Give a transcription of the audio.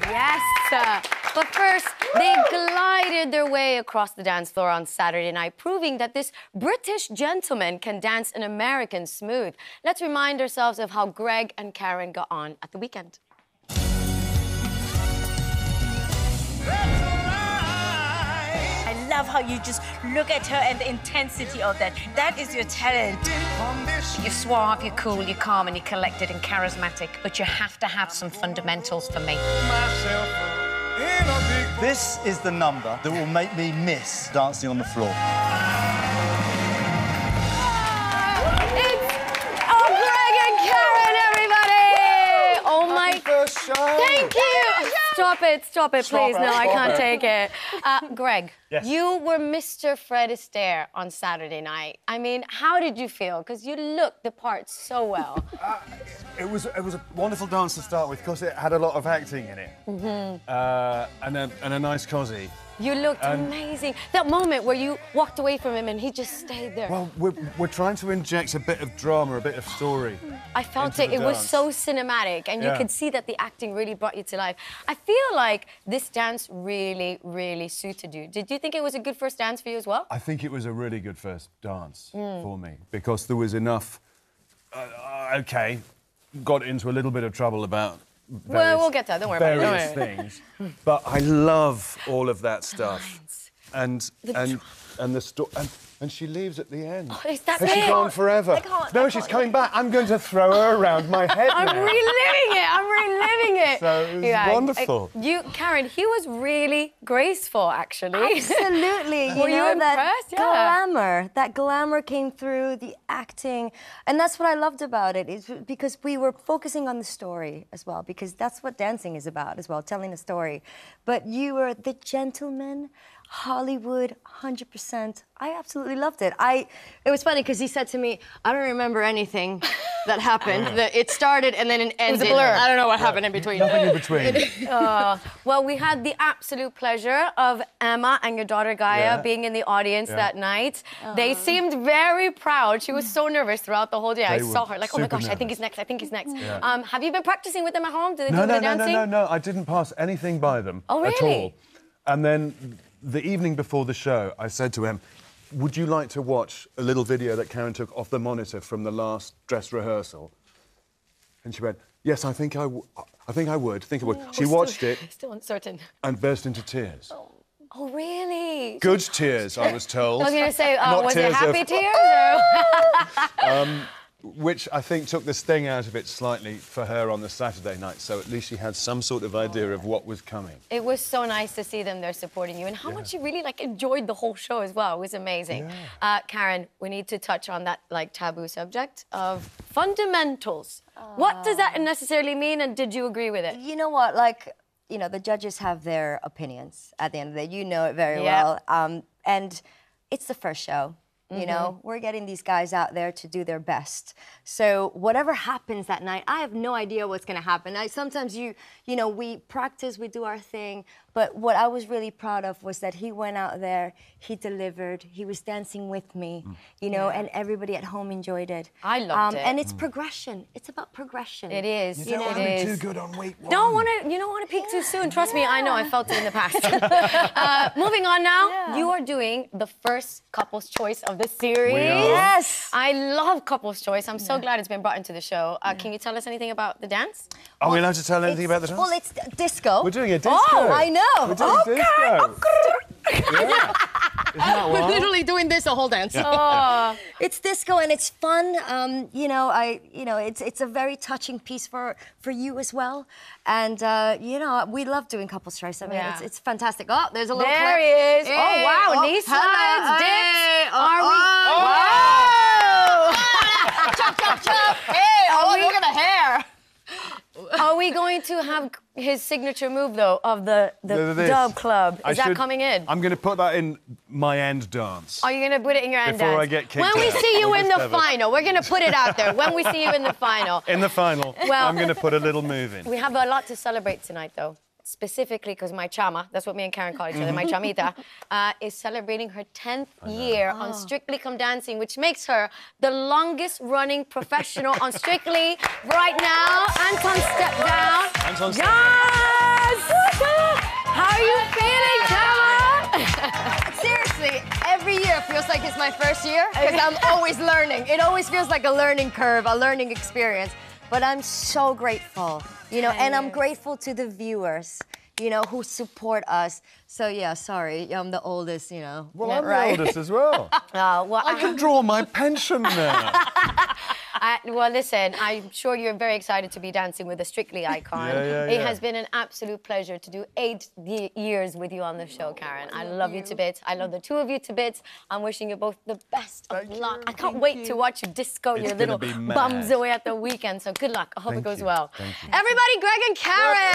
Yes. But first, they glided their way across the dance floor on Saturday night, proving that this British gentleman can dance an American smooth. Let's remind ourselves of how Greg and Karen got on at the weekend. I love how you just look at her and the intensity of that. That is your talent. You're suave, you're cool, you're calm, and you're collected and charismatic, but you have to have some fundamentals for me. This is the number that will make me miss dancing on the floor. Greg and Karen, everybody! Oh my... Happy first show! Thank you! Stop it, please. No, I can't take it. Greg, yes. You were Mr. Fred Astaire on Saturday night. I mean, how did you feel? Because you looked the part so well. It was a wonderful dance to start with because it had a lot of acting in it. And a nice cosy. You looked amazing. That moment where you walked away from him and he just stayed there. Well, we're trying to inject a bit of drama, a bit of story. I felt it. It was so cinematic, and you could see that the acting really brought you to life. I feel like this dance really, really suited you. Did you think it was a good first dance for you as well? I think it was a really good first dance for me because there was enough. OK, got into a little bit of trouble about. Well, we'll get to that. Don't worry about it. Various things, but I love all of that stuff, and the story, and she leaves at the end. Oh, is that Has she gone forever? No, she's coming back. I'm going to throw her around my head now. I'm reliving it. So it was wonderful. Karen, he was really graceful, actually. Absolutely. Were you impressed? That glamour came through, the acting. And that's what I loved about it, is because we were focusing on the story as well, because that's what dancing is about as well, telling a story. But you were the gentleman, Hollywood, 100%. I absolutely loved it. It was funny because he said to me, I don't remember anything that happened. It started and then it ended. It was a blur. I don't know what happened in between. Nothing in between. Well, we had the absolute pleasure of Emma and your daughter Gaia being in the audience that night. They seemed very proud. She was so nervous throughout the whole day. I saw her like, oh my gosh, I think he's next, I think he's next. Have you been practicing with them at home? Do they do the dancing? No, I didn't pass anything by them at all. And then the evening before the show, I said to him, would you like to watch a little video that Karen took off the monitor from the last dress rehearsal? And she went, yes, I think I would. She watched it. Still uncertain. And burst into tears. Oh, really? Good tears, I was told. I was going to say, was it happy tears? Or... which I think took the sting out of it slightly for her on the Saturday night, so at least she had some sort of idea of what was coming. It was so nice to see them there supporting you, and how much you really enjoyed the whole show as well. It was amazing. Karen, we need to touch on that taboo subject of fundamentals. What does that necessarily mean, and did you agree with it? You know what, the judges have their opinions at the end of the day. You know it very well. And it's the first show. You know, we're getting these guys out there to do their best. So whatever happens that night, I have no idea what's going to happen. Sometimes we practice, we do our thing. But what I was really proud of was that he went out there, he delivered, he was dancing with me, and everybody at home enjoyed it. I loved it. And it's progression. It's about progression. It is. You don't want to be too good on week one. You don't want to peak too soon. Trust me, I know. I felt it in the past. Moving on now, you are doing the first couple's choice of the series. Yes. I love couple's choice. I'm so glad it's been brought into the show. Can you tell us anything about the dance? Are we allowed to tell anything about the dance? Well, it's disco. We're doing a disco. Oh, I know. We're doing disco. Yeah. Isn't that wild? We're literally doing this a whole dance. It's disco and it's fun. It's a very touching piece for you as well. And we love doing couples choice. I mean, it's fantastic. Oh, there's a little clip. There he is. Hey, oh wow, knee slides, dips. Are we? Wow! Chop, chop, chop. Hey, look at the hair. Are we going to have his signature move, though, of the dub club? Is that coming in? I'm going to put that in my end dance. Are you going to put it in your end dance? Before I get kicked When we out. see you in the final, we're going to put it out there. When we see you in the final. In the final, I'm going to put a little move in. We have a lot to celebrate tonight, though. Specifically because my chama, that's what me and Karen call each other, my chamita, is celebrating her 10th year on Strictly Come Dancing, which makes her the longest running professional on Strictly right now. Anton, step down. Anton, step down. Yes! it's my first year because I'm always learning. It always feels like a learning curve, a learning experience. But I'm so grateful, you know, and I'm grateful to the viewers, you know, who support us. So, yeah, sorry, I'm the oldest, you know. Well, I'm the oldest as well. I can draw my pension now. Well, listen, I'm sure you're very excited to be dancing with the Strictly icon. It has been an absolute pleasure to do 8 years with you on the show, Karen. I love you to bits. I love the two of you to bits. I'm wishing you both the best of luck. I can't wait to watch you disco your little bums away at the weekend. So good luck. I hope it goes well. Everybody, Greg and Karen!